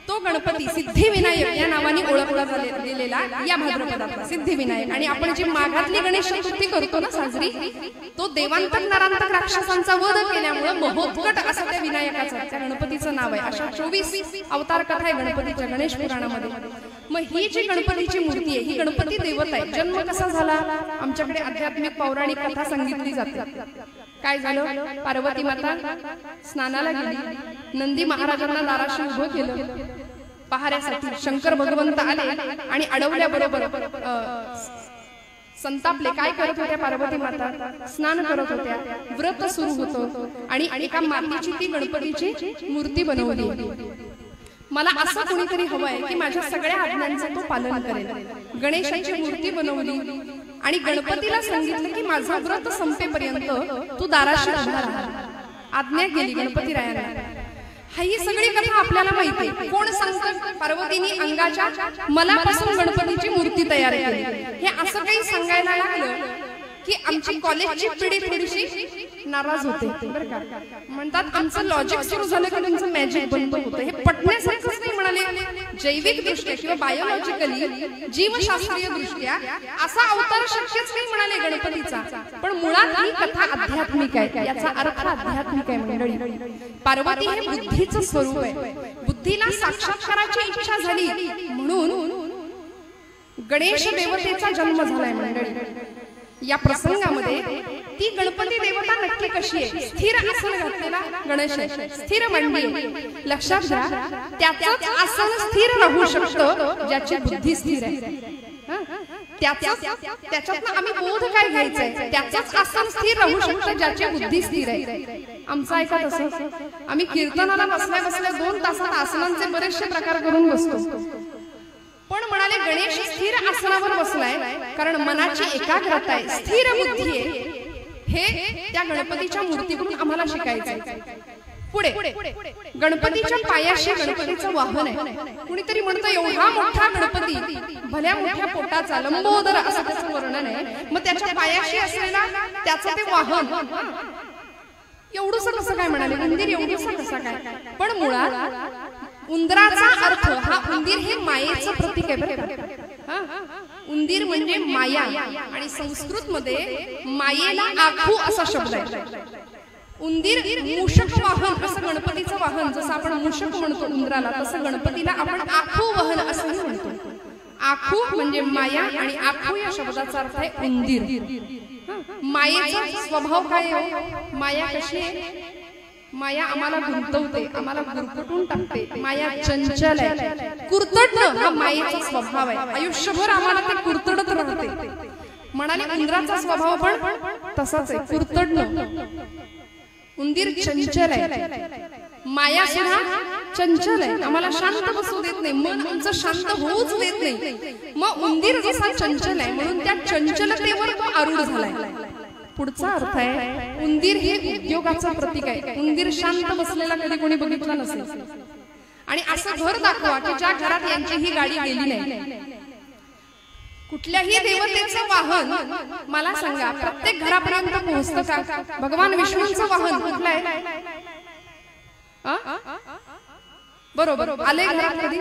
तो गणपती सिद्धिविनायक या नावाने ओळखला गेलेला या भाद्रपदातला सिद्धिविनायक. आणि आपण जी माघातली गणेश चतुर्थी करतो ना साजरी, तो देवांतक नरांतक राक्षसांचा वध केल्यामुळे महोत्कट असं त्या विनायकाचं त्या गणपतीचं नाव आहे. अशा 24 अवतार कथा आहे गणपतीच्या गणेश पुराणामध्ये. मग ही जी गणपतीची मूर्ती आहे ही गणपती देवता आहे. जन्म कसा झाला आमच्याकडे आध्यात्मिक पौराणिक कथा सांगितली जाते. काय झालं, पार्वती माता स्नानाला गेली, नंदी महाराजांना दाराशी उभं केलं पहाऱ्यासाठी. शंकर भगवंत आले आणि अडवल्याबरोबर संतापले. काय करत होत्या पार्वती माता, स्नान करत होत्या, व्रत सुरू होतं आणि एका मातीची ती गणपतीची मूर्ती बनवली. मला असं कोणीतरी हवंय की माझ्या सगळ्या आज्ञांचं तो पालन करेल. गणेशाची मूर्ती बनवली आणि गणपतीला सांगितलं की माझं व्रत संपेपर्यंत तू दाराशी उभा राहा. आज्ञा केली गणपतीरायांना. ही सगळी कथा आपल्याला माहिती आहे. कोण सांगतं, पार्वतीने अंगाच्या मलापासून गणपतीची मूर्ती तयार केली. हे असं काही सांगायला लागलं की आमची कॉलेजची पिढी थोडीशी नाराज होते बरं का. म्हणतात आमचं लॉजिक सुरू झालं की तुमचं मॅजिक बंद होतं. हे पटण्यासारखंच नाही म्हणाले. जैविक दृष्ट्या किंवा बायोलॉजिकली जीवशास्त्रीय दृष्ट्या असा अवतार शक्यच नाही म्हणाले गणपतीचा. पण मुळात ही कथा आध्यात्मिक आहे. याचा अर्थ आध्यात्मिक आहे मंडळी. पार्वती हे बुद्धीचं स्वरूप आहे. बुद्धीला साक्षात्काराची इच्छा झाली म्हणून गणेश देवतेचा जन्म झालाय मंडळी. या प्रसंगामध्ये ती गणपती देवता नक्की कशी आहे. स्थिर आसन घातलेला गणेश आहे, स्थिर मांडी. लक्षात घ्या, त्याचंच आसन स्थिर राहू शकतं ज्याची बुद्धी स्थिर आहे. त्याच्यातनं आम्ही बोध काय घ्यायचंय, त्याचंच आसन स्थिर राहू शकतं ज्याची बुद्धी स्थिर आहे. आमचं ऐका तसं, आम्ही कीर्तनाला बसल्या बसल्या 2 तासात आसनांचे बरेचसे प्रकार करून बसतो. पण म्हणाले गणेश स्थिर आसनावर बसलाय कारण मनाची एकाग्रता आहे, स्थिर बुद्धी आहे. हे त्या गणपतीच्या मूर्तीकडून आम्हाला शिकायचंय. पुढे गणपतीच्या पायाशी गणपतीचं वाहन आहे. कुणीतरी म्हणतं एवढा मोठा गणपती, भल्या मोठ्या पोटाचा, लंबोदर असं त्याचं वर्णन आहे. मग त्याच्या पायाशी असलेला त्याचं ते वाहन एवढंसं कसं काय म्हणाले, उंदीर एवढंसं कसं काय. पण मुळात उंदराचा अर्थ हा, उंदीर हे मायेचं प्रतीक आहे बरं. उंदीर म्हणजे माया आणि संस्कृत मध्ये मायेला आखू असा शब्द आहे. उंदीर मूषक वाहन असं गणपतीचं वाहन, जसं आपण मूषक म्हणतो उंदराला, तसं गणपतीला आपण आखू वाहन असंही म्हणतो. आखू म्हणजे माया आणि आखू या शब्दाचा अर्थ आहे उंदीर. मायेचा स्वभाव काय आहे, माया कशी आहे. माया आम्हाला गुंतवते, आम्हाला गुरफटून टाकते. माया चंचल आहे, कुरतडणं हा मायेचा स्वभाव आहे. आयुष्यभर आम्हाला ते कुरतडत राहते. म्हणाले उंदराचा स्वभाव पण तसाच आहे, कुरतडणं. उंदीर चंचल आहे, माया सुद्धा चंचल आहे, आम्हाला शांत बसू देत नाही, मन आमचं शांत होऊच देत नाही. मग उंदीर जसा चंचल आहे म्हणून त्या चंचलतेवर तो आरूढ झालाय. पुढचा अर्थ आहे उंदीर हे उद्योगाचं प्रतीक आहे. उंदीर शांत बसलेला कधी कोणी बघितला नसेल. आणि असं घर दाखवा की ज्या घरात यांची ही गाडी गेली नाही. कुठल्याही देवतेचं वाहन मला सांगा प्रत्येक घरापर्यंत पोहोचतं का. भगवान विष्णूंचं वाहन कुठलं आहे, बरोबर आले घरात कधी.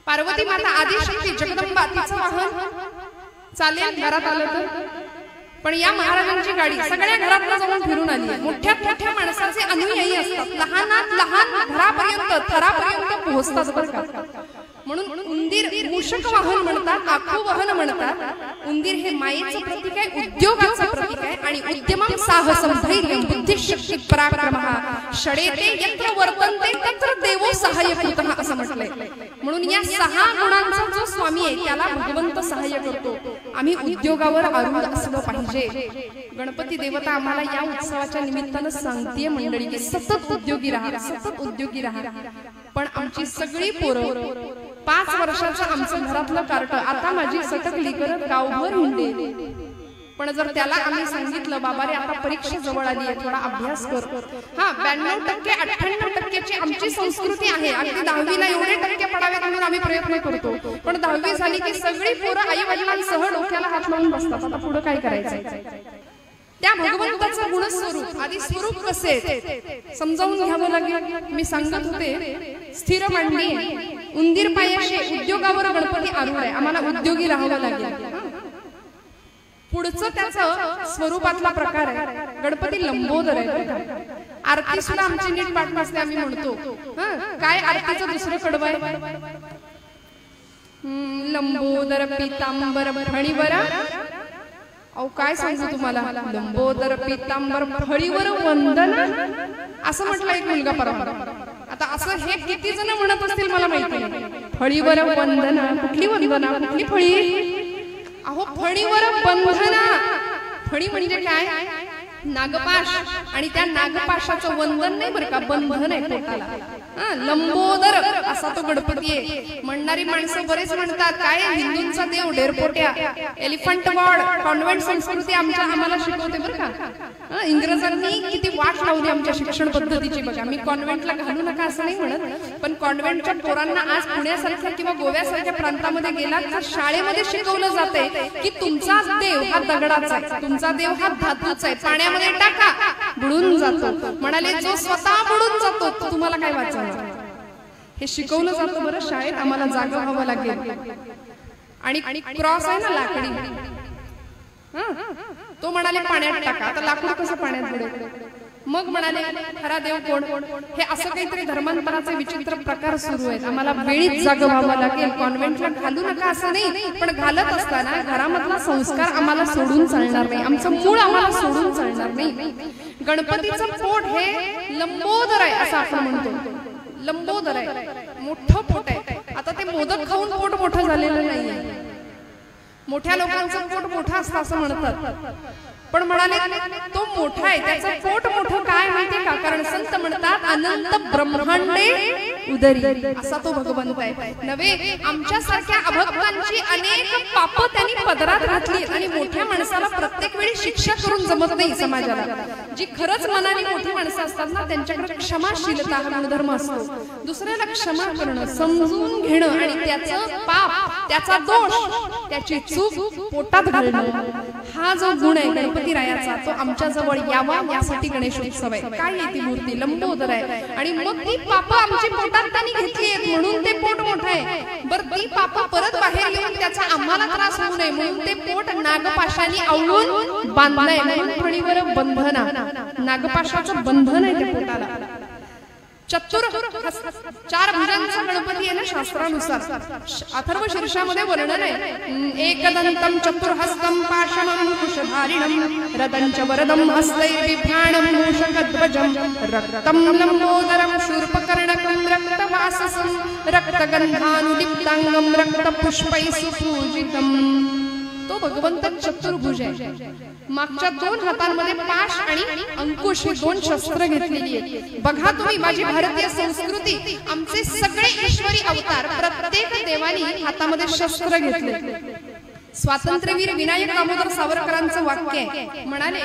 पार्वती माता आदिशक्ती जगदंबा तिचं वाहन चालेल घरात आलं तर. पण या महाराजांची गाडी सगळ्या घरात जाऊन फिरून आली. मोठ्या मोठ्या माणसाचे अनुयायी असतात, लहानात लहान घरापर्यंत थरापर्यंत पोहोचतात बरं का. म्हणून उंदीर मूषक वाहन म्हणतात, आखू वाहन म्हणतात. उंदीर हे मायेचं प्रतीक आहे, उद्योगाचं प्रतीक आहे. आणि उद्यमं साहसं धैर्यं बुद्धिशक्ती पराक्रमः षडेते यत्र वर्तन्ते तत्र देवो सहाय्यकृतः असं म्हटलंय. म्हणून या 6 गुणांचा जो स्वामी आहे त्याला भगवंत सहाय्य करतो. आम्ही उद्योगावर आरूढ असलं पाहिजे. गणपती देवता आम्हाला या उत्सवाच्या निमित्तानं सांगतेय मंडळी की सतत उद्योगी राहा, सतत उद्योगी राहा. पण आमची सगळी पोरं 5 वर्षाचं आमचं घरातलं कार्ट आता माझी सटकली करत गावभर हिंडे. पण जर त्याला आम्ही सांगितलं बाबा रे आता परीक्षा जवळ आली आहे, थोडा अभ्यास कर. हा 92% 98% आमची संस्कृती आहे. अगदी 10वीला एवढे टक्के पडावेत म्हणून आम्ही प्रयत्न करतो. पण 10वी झाली की सगळी पोरं आई वडिलांसह डोक्याला हात लावून बसतात. आता पुढे काय करायचं. त्या भगवंताचं गुणस्वरूप आधी स्वरूप कसे समजावून घ्यावं लागेल. मी सांगत होते स्थिर मांडणी आहे, उंदीर पायाशी, उद्योगावर गणपती आरूढ आहे. आम्हाला उद्योगी राहावं लागेल. पुढचं त्याचं स्वरूपातला प्रकार आहे. गणपती लंबोदर आहे. आरती सुद्धा आमची नीट पाठ नसते, आम्ही म्हणतो. काय आरतीचं दुसरं कडवं आहे? लंबोदर पीतांबर फणीवर. अहो काय सांगू तुम्हाला, लंबोदर पीतांबर फळीवर वंदना असं म्हटलं एक मुलगा परंपरा. आता असं हे किती जण म्हणत असतील मला माहिती नाही. फळीवर वंदना, कुठली वंदना, कुठली फळी? अहो फणीवर बंधना. फणी म्हणजे काय? नागपाश. आणि त्या नागपाशाचं वंदन नाही बरं का, बंधन आहे पोटाला. लंबोदर असा तो गणपती आहे. म्हणणारी माणसं बरेच म्हणतात काय हिंदूंचा देव डेरपोट्या, एलिफंट गॉड. कॉन्व्हेंट संस्कृती आम्हाला शिकवते बरं का. इंग्रजांनी किती वाट लावली आमच्या शिक्षण पद्धतीची बघा. मी कॉन्व्हेंटला घालू नका असं नाही म्हणत, पण कॉन्व्हेंटच्या पोरांना आज पुण्यासारख्या किंवा गोव्यासारख्या प्रांतामध्ये गेला तर शाळेमध्ये शिकवलं जाते की तुमचा देव हा दगडाचा आहे, तुमचा देव हा धातूचा आहे, पाण्यामध्ये टाका बुडून जातो. म्हणाले जो स्वतः बुडून जातो तो तुम्हाला काय वाचायचं. हे शिकवलं जातं बरं शाळेत. आम्हाला जागा व्हावं लागेल. आणि क्रॉस आहे ना लाकडी, तो म्हणाले पाण्यात टाका. आता लाकूड कसं पाण्यात बुडेल? मग म्हणाले खरा देव कोण? हे असं काहीतरी धर्मांतराचे विचित्र प्रकार सुरू आहेत. आम्हाला वेळीच जागा व्हावं लागेल. कॉन्व्हेंटला घालू नका असं नाही, पण घालत असताना घरामधला संस्कार आम्हाला सोडून चालणार नाही, आमचं मूळ आम्हाला सोडून चालणार नाही. गणपतीचं पोट हे लंबोदर आहे असं आपण म्हणतो. लंबोदर आहे, मोठं पोट आहे. आता ते मोदक खाऊन पोट मोठं झालेलं नाहीये. मोठ्या लोकांचं पोट मोठं असतं असं म्हणतात, पण म्हणाले तो मोठा आहे. त्याचं पोट मोठं काय माहितीये का? कारण संत म्हणतात अनंत ब्रह्मांडे उदरी असा तो भगवंत आहे. नव्हे आमच्यासारख्या अभक्तांची अनेक पाप त्यांनी पदरात घातली. आणि मोठ्या माणसाला प्रत्येक वेळी शिक्षा करून जमत नाही समाजाला. जी खरंच मनाने मोठी माणसं असतात ना त्यांच्याकडे क्षमाशीलता हा गुणधर्म असतो. दुसऱ्याला क्षमा करणं, समजून घेणं आणि त्याचं पाप, त्याचा दोष, त्याची चूक पोटात घालणं हा जो गुण आहे गणपती रायाचा तो आमच्या जवळ यावा यासाठी गणेशोत्सव आहे. काय आहे ती मूर्ती? लंबोदर आहे. आणि मग ती पाप आमची पोटात त्यांनी घेतली आहेत म्हणून ते पोट मोठं आहे. बरं ती पाप परत बाहेर येऊन त्याचा आम्हाला त्रास होऊ नये म्हणून ते पोट नागपाशाने आवळून बांधलंय. म्हणून फणीवर बंधना, नागपाशाचं बंधन आहे त्या पोटाला. चतुर चार भुजांचा गणपती आहे ना शास्त्रानुसार. अथर्व शीर्षामध्ये वर्णन आहे. एकदंतम चतुर्हस्तम पाशमं कुशधारिणं रदंच वरदं हस्तैर्बिभ्राणं मूषकध्वजं रक्तं लंबोदरं शूर्पकर्णकं रक्तवाससं रक्तगंधानुलिप्तांगं रक्तपुष्पैः सुपूजितं. तो भगवंत चतुर्भुज आहे. मागच्या दोन हातांमध्ये पाश आणि अंकुश ही दोन शस्त्र घेतलेली आहेत. बघा तुम्ही माझी भारतीय संस्कृती, आमचे सगळे ईश्वरी अवतार प्रत्येक देवानी हातामध्ये शस्त्र घेतले. स्वातंत्र्यवीर विनायक दामोदर सावरकरांचं वाक्य आहे. म्हणाले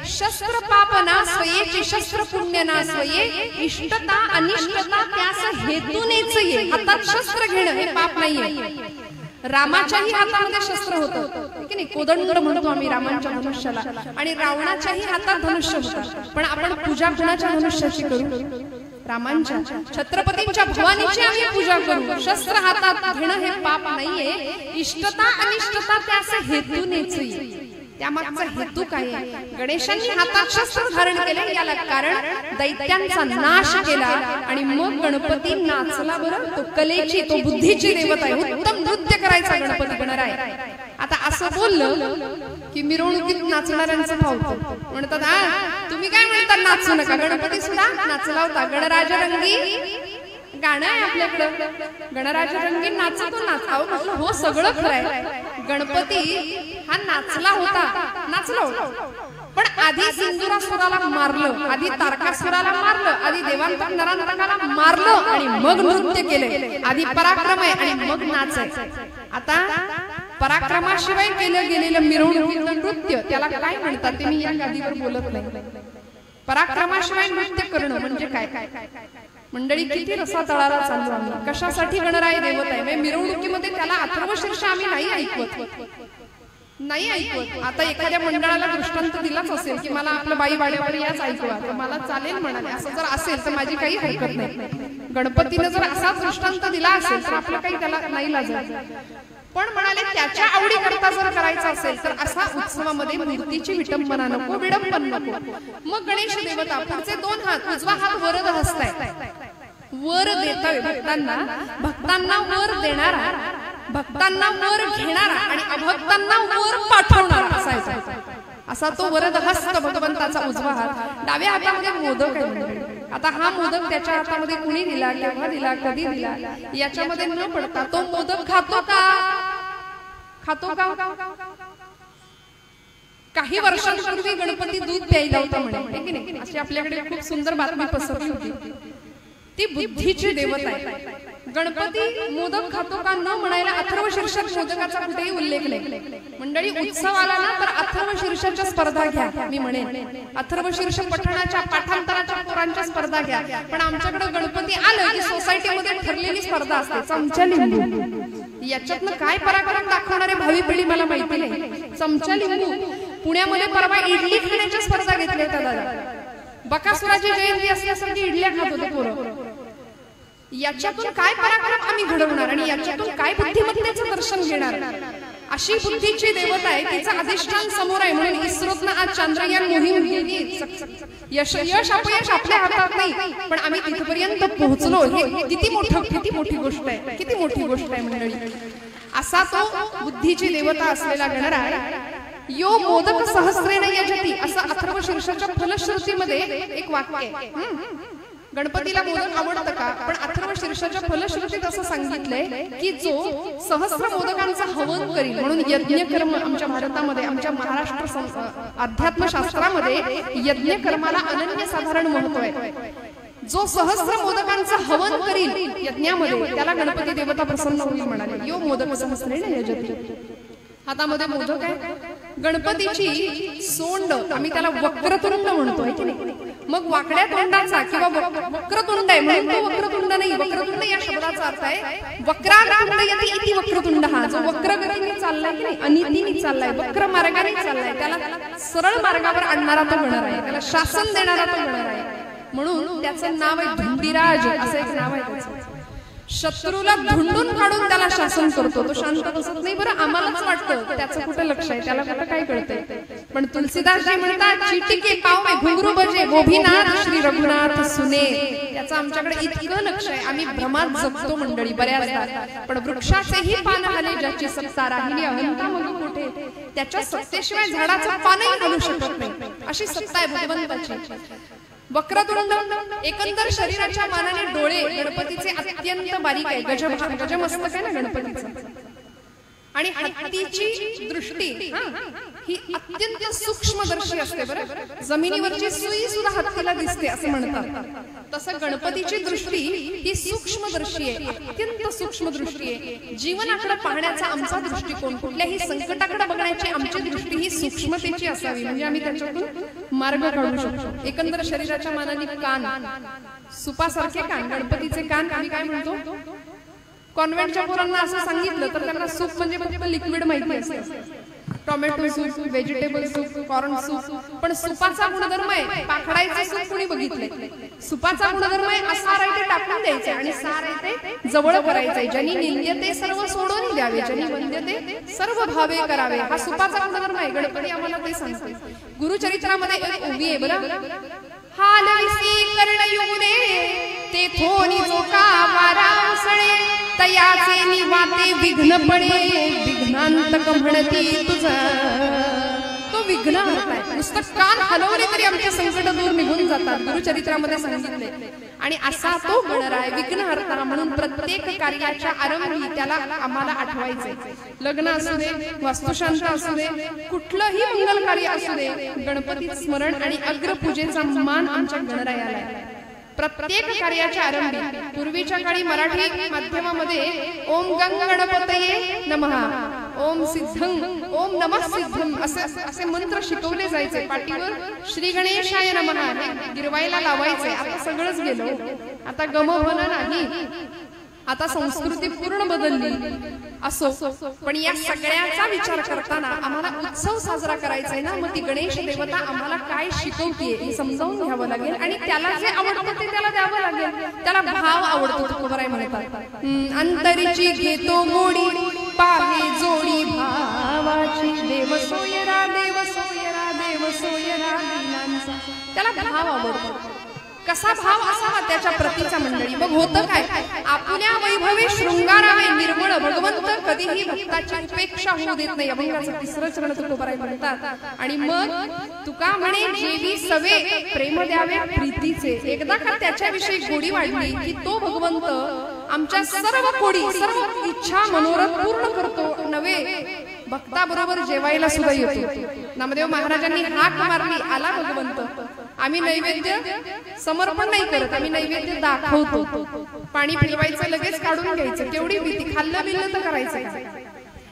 शस्त्र पाप ना स्वयेची शस्त्र पुण्य ना स्वये इष्टता अनिष्टता त्यास हेतूनेच ये. हातात शस्त्र घेणं हे पाप नाहीये. रामाच्याही हातामध्ये शस्त्र होतं की नाही, कोदंड म्हणतो आम्ही रामांच्या धनुष्याला. आणि रावणाच्याही हातात धनुष्य होतं. पण आपण पूजा कुणाच्या धनुष्याची करू? रामांच्या. छत्रपतींच्या भवानीची आम्ही पूजा करू. शस्त्र हातात घेणं हे पाप नाहीये. इष्टता अनिष्टता त्यास हेतूनेच ये. त्यामागचा हेतू काय आहे? गणेशांनी हातात शस्त्र धारण केले याला कारण दैत्यांचा नाश केला आणि मग गणपती नाचला. बरं तो कलेची, तो बुद्धीची देवता आहे. उत्तम नृत्य करायचा गणपती गणराय. आता असं बोललं की मिरवणुकीत नाचणाऱ्यांचं भावतो. म्हणतात हा तुम्ही काय म्हणता नाचू नका. गणपती सुद्धा नाचला होता. गणराजरंगी गाणं आहे आपल्याकडं. गणराजरंगी नाचतो नाचाव म्हटलं हो सगळं खरं आहे. गणपती हा नाचला होता, नाचला होता. पण आधी सिंदुरासुराला मारलं, आधी तारकासुराला मारलं, आधी देवांतक नरांतकाला मारलं आणि मग नृत्य केले. आधी पराक्रम आहे आणि मग नाच आहे. आता पराक्रमाशिवाय केलं गेलेलं मिरवणुकीचं नृत्य त्याला काय म्हणतात ते मी या गादीवर बोलत नाही. पराक्रमाशिवाय नृत्य करणं म्हणजे काय? मंडळी किती रसा तळाला चाललो आम्ही. कशासाठी गणराय देवत आहे? मिरवणुकीमध्ये त्याला अथर्व शीर्ष आम्ही नाही ऐकवत. नाही ऐकत. आता एखाद्या मंडळाला दृष्टांत दिलाच असेल की मला आपलं बाई वाड्यावर याच ऐकवा, तर मला चालेल म्हणाले. असं जर असेल तर माझी काही हरकत नाही. गणपतीने जर असा दृष्टांत दिला असेल तर आपलं काही त्याला नाही लाजायचं. पण म्हणाले त्याच्या आवडीकरता जर करायचं असेल तर असा उत्सवामध्ये मूर्तीची विटंबना नको, विडंबन नको. मग गणेश देवता पुढचे 2 हात, उजवा हात वरद हस्त आहे, वर देतोय भक्तांना, भक्तांना वर देणारा, भक्तांना वर घेणारा आणि अभक्तांना वर पाठवणारा असायचा. असा तो वरद हस्त भगवंताचा उजवा हात. डाव्या हातामध्ये मोदक आहे. आता हा मोदक त्याच्या हातामध्ये कुणी दिला, केव्हा दिला, कधी दिला याच्यामध्ये न पडता तो मोदक खातो का, खातो का? काही वर्षांपूर्वी गणपती दूध प्यायला होता म्हणे, की नाही? अशी आपल्याकडे खूप सुंदर बातमी पसरली होती. ती बुद्धीची देवता आहे. गणपती मोदक खातो का न म्हणायला अथर्वशीर्षक मोदकाचा कुठेही उल्लेख नाही. मंडळी उत्सव आला ना तर अथर्वशीर्षाच्या स्पर्धा घ्या. मी म्हणेन अथर्वशीर्ष पठणाच्या पाठांतराच्या पोरांच्या स्पर्धा घ्या. पण आमच्याकडे गणपती आलं की सोसायटीमध्ये ठरलेली स्पर्धा असते, चमचा लिंबू. याच्यातनं काय पराक्रम दाखवणारे भावी पिढी मला माहिती नाही. चमचा लिंबू. पुण्यामध्ये परवा इडली खाण्याच्या स्पर्धा घेतल्या होत्या दादा. बकासुराची जयंती असल्यासारखी इडल्या खात होते पोरं. याच्यातून काय पराक्रम आम्ही घडवणार आणि याच्यातून काय बुद्धिमत्तेचं दर्शन घेणार. अशी बुद्धीची देवता आहे, तिचं अधिष्ठान समोर आहे. म्हणून इस्रोतनं आज चांद्रयान मोहीम केली. यश अपयश आपल्या हातात नाही, पण आम्ही तिथपर्यंत पोहोचलो. हे किती मोठी गोष्ट आहे, किती मोठी गोष्ट आहे मंडळी. असा तो बुद्धीची देवता असलेला गणराय. यो मोदक सहस्रेण यजती असं अथर्वशीर्षाच्या फलश्रुतीमध्ये एक वाक्य आहे. गणपतीला मोदक आवडतं का? पण अथर्वशीर्षाच्या फलश्रुतीत असं सांगितलंय की जो सहस्र मोदकांचं हवन करील, म्हणून यज्ञकर्म आमच्या भारतामध्ये, आमच्या महाराष्ट्र अध्यात्मशास्त्रामध्ये यज्ञकर्माला अनन्यसाधारण महत्व आहे. जो सहस्र मोदकांचं हवन करील यज्ञामध्ये त्याला गणपती देवता प्रसन्न होईल म्हणाले. यो मोदक सहस्रेण यजती. हातामध्ये मोदक आहे. गणपतीची सोंड आम्ही त्याला वक्रतुंड म्हणतो आहे की नाही. मग वाकड्या तोंडाचा किंवा वक्रतुंड आहे म्हणून तो वक्रतुंड नाही. वक्रतुंड या शब्दाचा अर्थ आहे वक्रातुंड यती इति वक्रतुंड. हा जो वक्र गतीने चाललाय की नाही, अनितीने चाललाय, वक्र मार्गाने चाललाय, त्याला सरळ मार्गावर आणणारा तो गणर आहे, त्याला शासन देणारा तो गणर आहे. म्हणून त्याचं नाव आहे धुंडीराज असं एक नाव आहे त्याचं. शत्रूला धुंडून काढून त्याला शासन करतो. तो शांत बसत नाही. बरं आम्हालाच वाटतं त्याचं कुठं लक्ष आहे, त्याला कुठं काय कळतंय. पण तुलसीदासजी म्हणतात चिटिके पाव में घुंगरू बजे वो भी नाथ श्री रघुनाथ सुने. त्याचं आमच्याकडे इतकं लक्ष आहे. आम्ही भ्रमात जगतो मंडळी बऱ्याचदा. पण वृक्षाचेही पान हले ज्याची सत्ता राहिली अहंता मग कुठे. त्याच्या सत्तेशिवाय झाडाचं पानही हलू शकत नाही. अशी सत्ता आहे भगवंताची. वक्रतुंड एकंदर शरीराच्या मानाने डोळे गणपतीचे अत्यंत बारीक आहे. गजमस्तक आहे ना गणपतीचं. आणि हत्तीची दृष्टी ही अत्यंत सूक्ष्मदर्शी असते. बरं जमिनीवरची सुई सुद्धा हत्तीला दिसते असं म्हणतात. तसं गणपतीची दृष्टी ही सूक्ष्मदर्शी आहे, अत्यंत सूक्ष्मदृष्टी आहे. जीवनाकडे पाहण्याचा आमचा दृष्टिकोन, कुठल्याही संकटाकडे बघण्याची आमची दृष्टी ही सूक्ष्मतेची असावी, म्हणजे आम्ही त्याच्यातून मार्ग काढू शकतो. एकंदर शरीराच्या मानाने कान, सुपासारखे कान, गणपतीचे कान आम्ही काय म्हणतो. कॉन्व्हेंटच्या पोरांना असं सांगितलं तर त्यांना सूप म्हणजे फक्त लिक्विड माहिती असते. Tomato soup, vegetable soup, corn soup. पण सुपाचा गुणधर्म आहे, पाखडायचे सूप कुणी बघितले. सुपाचा गुणधर्म आहे असार आहे ते टाकून द्यायचे आणि सार आहे ते जवळ करायचे. ज्यांनी निंद्यते सर्व सोडून द्यावे, ज्यांनी वंद्यते सर्व भावे करावे. हा सुपाचा गुणधर्म आहे. गणपती आम्हाला ते सांगते. गुरुचरित्रामध्ये एक ओवी आहे बरं. हालविसी कर्णयुगे तेथोनी जोका वारा उसळे तयाचे निवाते विघ्न पडे विघ्नांतक म्हणती तुझा. तो विघ्न हरताय. नुसतं कान हलवले तरी आमचे संकट दूर निघून जातात, गुरुचरित्रामध्ये सांगितले. आणि असा तो गणराय विघ्न हरता. म्हणून प्रत्येक कार्याच्या आरंभी त्याला आम्हाला आठवायचे. लग्न असू दे, वास्तुशांत असू दे, कुठलंही मंगल कार्य असू दे, गणपती स्मरण आणि अग्रपूजेचा मान आमच्या गणरायाला आहे. प्रत्येक कार्याच्या आरंभी. पूर्वीच्या काळी मराठी माध्यमामध्ये ओम गंग गणपतये नमः, ओम सिद्धं, ओम नमः सिद्धं असे मंत्र शिकवले जायचे. पाठीवर श्री गणेशाय नमः हे गिरवायला लावायचे. आता सगळंच गेलो, आता गमभन नाही. आता संस्कृती पूर्ण बदलली असो, पण या सगळ्याचा विचार करताना आम्हाला उत्सव साजरा करायचा आहे ना, मग ती गणेश देवता आम्हाला काय शिकवतीये हे समजावून घ्यावं लागेल आणि त्याला जे आवडतं ते त्याला द्यावं लागेल. त्याला भाव आवडतो तुकोबाराय म्हणतात, अंतरीची घेतो मोडी पाहे जोडी भावाची, देव सोयरा देव सोयरा देव सोयरा दीनांचा. त्याला भाव आवडतो. कसा भाव असावा त्याच्या प्रतीचा मंडळी. मग होतं काय, आपल्या वैभवी शृंगारावे निर्मळ भगवंत कधीही भक्ताची उपेक्षा होऊ देत नाही. अभंगाचं तिसरं चरण तुकोबाराय म्हणतात. आणि मग तुका म्हणे जेवी सवे प्रेम द्यावे प्रीतीचे. एकदा का त्याच्याविषयी गोडी वाढली की तो भगवंत आमच्या सर्व कोडी सर्व इच्छा मनोरथ पूर्ण करतो. नव्हे भक्ताबरोबर जेवायला सुद्धा येतो. नामदेव महाराजांनी हाक मारली, आला भगवंत. आम्ही नैवेद्य समर्पण नाही करत, आम्ही नैवेद्य दाखवतो. पाणी पिलवायचं लगेच काढून घ्यायचं. केवढी भीती, खाल्लं बिल्लं तर करायचं.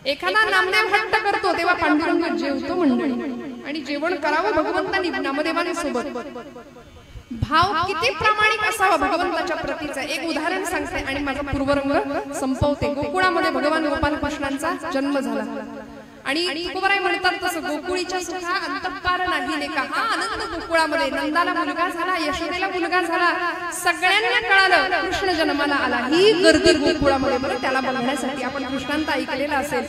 एखादा नामदेव हट्ट करतो तेव्हा पांडुरंग जेवतो मंडळी. आणि जेवण करावं भगवंतांनी नामदेवांसोबत. भाव किती प्रामाणिक असावा भगवंताच्या प्रतीचा. एक उदाहरण सांगते आणि माझा पूर्वरंग संपवते. गोकुळामध्ये भगवान गोपाल कृष्णांचा जन्म झाला आणि तुकोबाराय म्हणतात तसं गोकुळीच्या सुखा अंतःपार नाही लेका. हा आनंद गोकुळामध्ये. नंदाला मुलगा झाला, यशोदेला मुलगा झाला, सगळ्यांना कळालं कृष्ण जन्माला आला. ही गर्दी गोकुळामध्ये बरं त्याला बघण्यासाठी. आपण कृष्णांत ऐकलेलं असेल,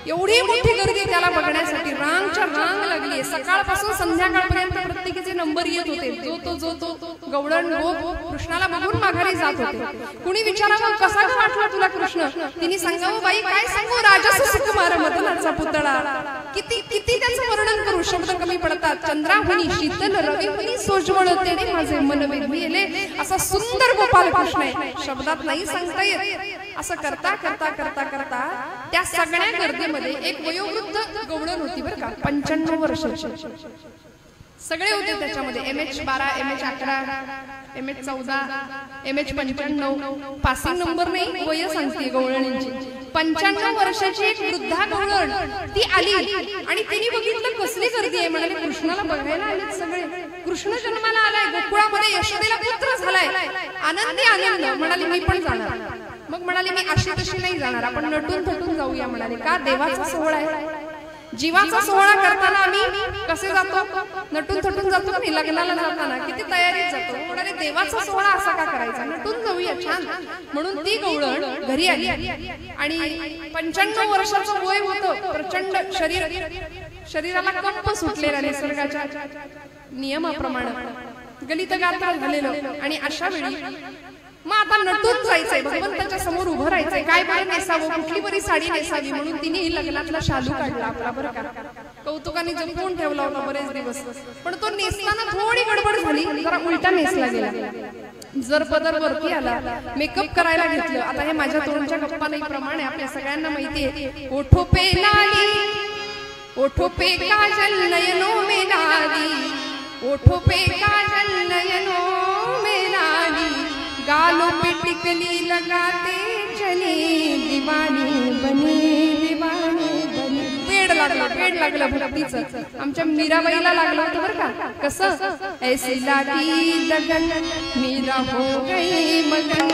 एवढी मोठी गर्दी त्याला बघण्यासाठी. रांगच्या रांग लागली. सकाळपासून संध्याकाळपर्यंत प्रत्येकीचे नंबर येत होते. जो तो गवळण गोप कृष्णाला बघून माघारी जात होते. कुणी विचारावं कसा वाटला तुला कृष्ण, तिने सांगावं बाई काय सांगू, राजस सुकुमार मदनाचा पुतळा. किती किती त्याचं वर्णन करू, शब्द कमी पडतात. चंद्राहुनी शीतल रविहुनी सोज्वळ तेने माझे मन वेधले. असा सुंदर गोपाल कृष्ण आहे, शब्दात नाही सांगता येत. असं करता करता करता करता त्या सगळ्या गर्दीमध्ये एक वयोवृद्ध गवळण होती बरं का, 95 वर्षाची. सगळे होते त्याच्यामध्ये. MH12, MH11, MH14, MH95. Passing number नाही, वय सांगते गवळणींची. 95 वर्षाची एक वृद्धा गवळण ती आली आणि तिने बघितलं कसली गर्दी आहे. म्हणाले कृष्णाला बघायला आले सगळे. कृष्ण जन्माला आलाय गोकुळामध्ये, यशोदेला पुत्र झालाय. आनंदी आनंद. म्हणाली मी पण जाणार. मग म्हणाली मी अशी तशी नाही जाणार, आपण नटून थटून जाऊया. म्हणाले का, देवाचा सोहळा आहे. जीवाचा सोहळा करताना आम्ही कसे जातो, नटून थटून जातो की लग्नाला जाताना किती तयारीत जातो. म्हणाले देवाचा सोहळा असा का करायचा, नटून जाऊया छान. म्हणून ती गवळण घरी आली आणि 95 वर्षाचं वय होतं. प्रचंड शरीराला कंप सुटलेला निसर्गाच्या नियमाप्रमाणे, गलित गात्र झालेलं. आणि अशा वेळी मग आता नटून जायचंय, भगवंताच्या समोर उभं राहायचंय. काय बरं नेसावं, कुठली बरी साडी नेसावी. म्हणून तिने लग्नातला शालू काढला आपला बरं का, कौतुकाने जपून ठेवला होता बरेच दिवस. पण तो नेसताना थोडी गडबड झाली, जरा उलटा नेसला गेला. जर पदर वरती आला, मेकअप करायला घेतलं. आता हे माझ्या तोंडच्या गप्पा नाही प्रमाणे आपल्या सगळ्यांना माहितीये. ओठो पे लाली, ओठो पे काजल नयनो में लाली, ओठो पे काजल नयनो में लाली, गालों पे टिकली लगाते चले, दीवानी बने दीवानी बने. पेड लागलं भक्तीचं. आमच्या मीराबाईला लागलं होतं बरं का. कसं, ऐसी लागी लगन मीरा हो गई मगन,